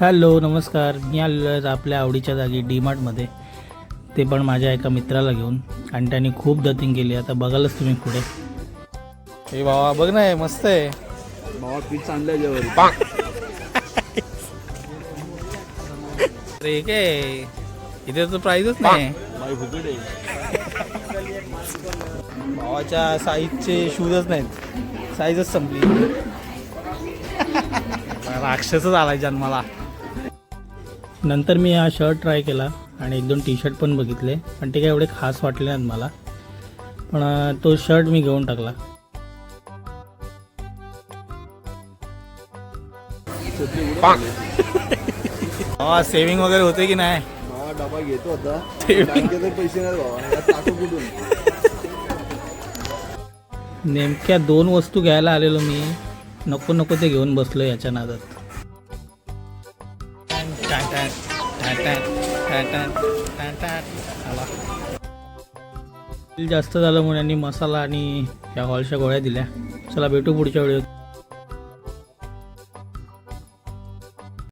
Hello नमस्कार. मी आलेलो आहे आपल्या आवडीच्या जागी डीमार्टमध्ये, ते पण माझ्या एका मित्राला घेऊन. आणि त्यांनी खूप दतिंग केली. आता बघालच तुम्ही पुढे. हे बाबा बघ ना, मस्त आहे बाबा. पीठ आणलंय जेवण. अरे काय इथे तर प्राईजच नाही. भावाच्या साईजचे शूजच नाहीत, साईजच संपली. राक्षसच आलाय जन्माला. नंतर मी हा शर्ट ट्राय केला आणि एक दोन टी शर्ट पण बघितले, पण ते काय एवढे खास वाटले नाहीत मला. पण तो शर्ट मी घेऊन टाकला. सेविंग वगैरे होते की नाही? डबा घेतो आता. बँकेचे पैसे नाही बाबा, टाकू कुठून? नेमक्या 2 वस्तू घ्यायला आलेलो मी. नको नको ते घेऊन बसलो याच्या नादात. जास्त झालं म्हणून यांनी मसाला आणि ह्या हॉलच्या गोळ्या दिल्या. चला भेटू पुढच्या व्हिडिओत.